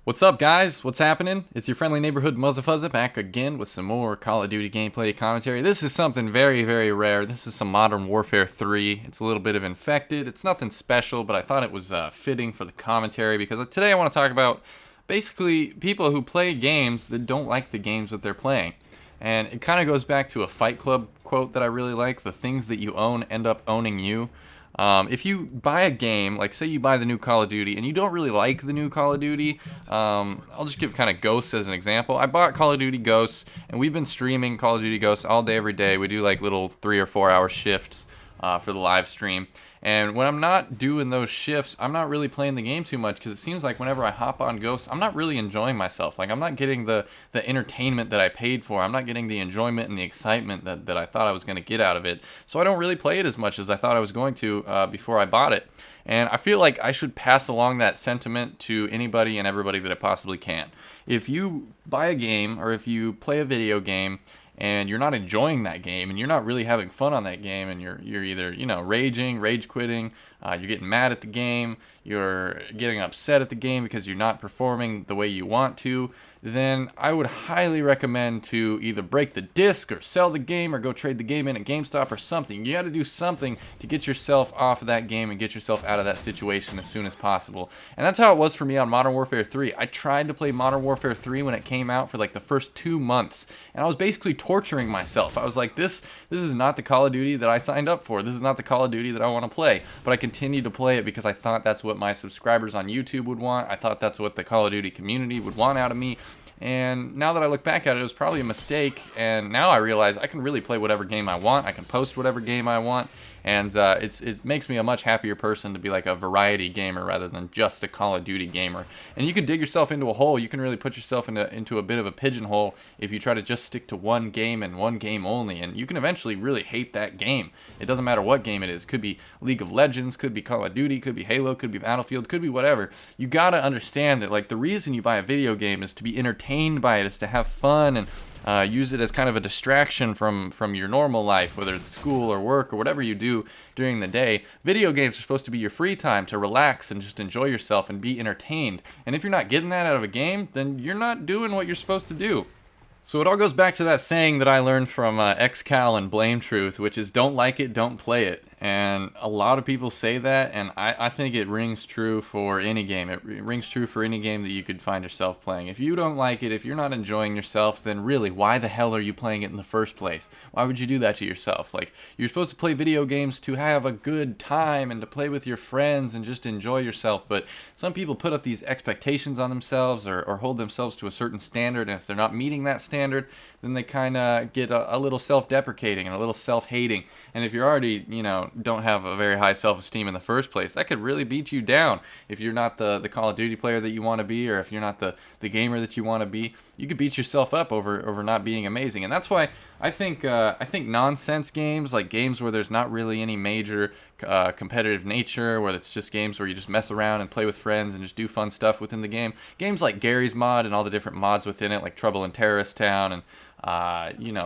What's up, guys? What's happening? It's your friendly neighborhood Muzzafuzza back again with some more Call of Duty gameplay commentary. This is something very, very rare. This is some Modern Warfare 3. It's a little bit of Infected. It's nothing special, but I thought it was fitting for the commentary because today I want to talk about basically people who play games that don't like the games that they're playing. And it kind of goes back to a Fight Club quote that I really like: the things that you own end up owning you. If you buy a game, like say you buy the new Call of Duty, and you don't really like the new Call of Duty, I'll just give kind of Ghosts as an example. I bought Call of Duty Ghosts, and we've been streaming Call of Duty Ghosts all day, every day. We do like little 3 or 4 hour shifts for the live stream. And when I'm not doing those shifts, I'm not really playing the game too much because it seems like whenever I hop on Ghosts, I'm not really enjoying myself. Like, I'm not getting the entertainment that I paid for. I'm not getting the enjoyment and the excitement that I thought I was going to get out of it. So I don't really play it as much as I thought I was going to before I bought it. And I feel like I should pass along that sentiment to anybody and everybody that I possibly can. If you buy a game or if you play a video game and you're not enjoying that game and you're not really having fun on that game, and you're either, rage quitting, you're getting mad at the game, you're getting upset at the game because you're not performing the way you want to, then I would highly recommend to either break the disc or sell the game or go trade the game in at GameStop or something. You got to do something to get yourself off of that game and get yourself out of that situation as soon as possible. And that's how it was for me on Modern Warfare 3. I tried to play Modern Warfare 3 when it came out for like the first 2 months, and I was basically torturing myself. I was like, this is not the Call of Duty that I signed up for. This is not the Call of Duty that I want to play. But I continued to play it because I thought that's what my subscribers on YouTube would want. I thought that's what the Call of Duty community would want out of me. And now that I look back at it, it was probably a mistake. And now I realize I can really play whatever game I want. I can post whatever game I want. And it makes me a much happier person to be like a variety gamer rather than just a Call of Duty gamer. And you can dig yourself into a hole. You can really put yourself into a bit of a pigeonhole if you try to just stick to one game and one game only. And you can eventually really hate that game. It doesn't matter what game it is. Could be League of Legends, could be Call of Duty, could be Halo, could be Battlefield, could be whatever. You gotta understand that like the reason you buy a video game is to be entertained by it, is to have fun and use it as kind of a distraction from your normal life, whether it's school or work or whatever you do during the day. Video games are supposed to be your free time to relax and just enjoy yourself and be entertained. And if you're not getting that out of a game, then you're not doing what you're supposed to do. So it all goes back to that saying that I learned from XCal and Blame Truth, which is don't like it, don't play it. And a lot of people say that, and I think it rings true for any game. It rings true for any game that you could find yourself playing. If you don't like it, if you're not enjoying yourself, then really, why the hell are you playing it in the first place? Why would you do that to yourself? Like, you're supposed to play video games to have a good time and to play with your friends and just enjoy yourself. But some people put up these expectations on themselves or hold themselves to a certain standard, and if they're not meeting that standard, then they kind of get a little self-deprecating and a little self-hating. And if you're already, don't have a very high self-esteem in the first place, that could really beat you down. If you're not the Call of Duty player that you want to be, or if you're not the gamer that you want to be, you could beat yourself up over not being amazing. And that's why I think nonsense games, like games where there's not really any major competitive nature, where it's just games where you just mess around and play with friends and just do fun stuff within the game. Games like Gary's Mod and all the different mods within it, like Trouble in Terrorist Town and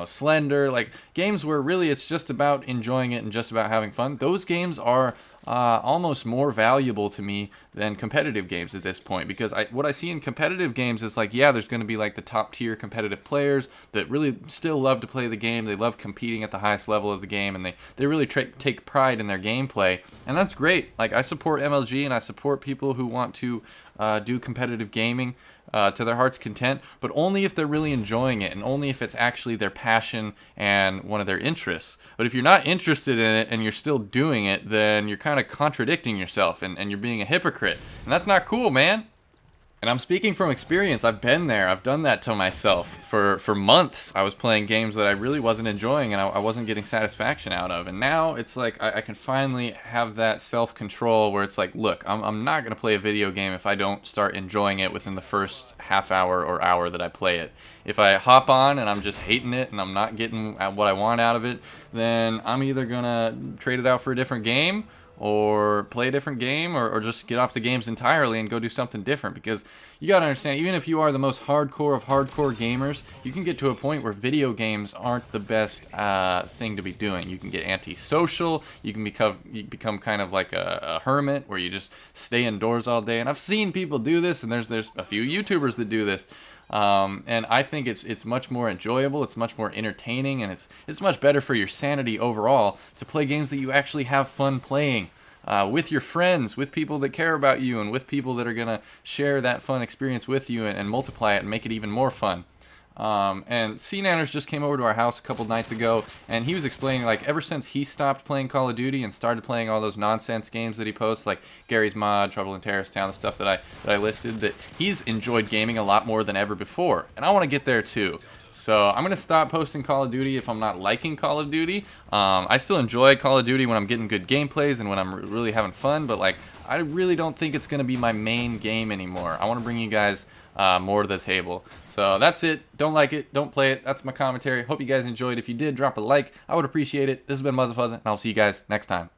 Slender, like games where really it's just about enjoying it and just about having fun. Those games are almost more valuable to me than competitive games at this point, because what I see in competitive games is like, yeah, there's going to be like the top tier competitive players that really still love to play the game. They love competing at the highest level of the game, and they really take pride in their gameplay, and that's great. Like, I support MLG and I support people who want to do competitive gaming to their heart's content, but only if they're really enjoying it and only if it's actually their passion and one of their interests. But if you're not interested in it and you're still doing it, then you're kind of contradicting yourself and you're being a hypocrite. And that's not cool, man. And I'm speaking from experience. I've been there. I've done that to myself. For months, I was playing games that I really wasn't enjoying and I wasn't getting satisfaction out of. And now it's like I can finally have that self-control where it's like, look, I'm not going to play a video game if I don't start enjoying it within the first half hour or hour that I play it. If I hop on and I'm just hating it and I'm not getting what I want out of it, then I'm either going to trade it out for a different game, or play a different game, or just get off the games entirely and go do something different. Because you gotta understand, even if you are the most hardcore of hardcore gamers, you can get to a point where video games aren't the best thing to be doing. You can get antisocial, you can become kind of like a hermit, where you just stay indoors all day. And I've seen people do this, and there's a few YouTubers that do this. And I think it's much more enjoyable, it's much more entertaining, and it's much better for your sanity overall to play games that you actually have fun playing with your friends, with people that care about you, and with people that are gonna share that fun experience with you and multiply it and make it even more fun. And C-Nanners just came over to our house a couple nights ago, and he was explaining, like, ever since he stopped playing Call of Duty and started playing all those nonsense games that he posts, like Gary's Mod, Trouble in Terrorist Town, the stuff that I listed, that he's enjoyed gaming a lot more than ever before. And I want to get there too. So I'm going to stop posting Call of Duty if I'm not liking Call of Duty. I still enjoy Call of Duty when I'm getting good gameplays and when I'm really having fun, but like, I really don't think it's going to be my main game anymore. I want to bring you guys more to the table. So that's it. Don't like it, don't play it. That's my commentary. Hope you guys enjoyed. If you did, drop a like. I would appreciate it. This has been Muzzafuzza, and I'll see you guys next time.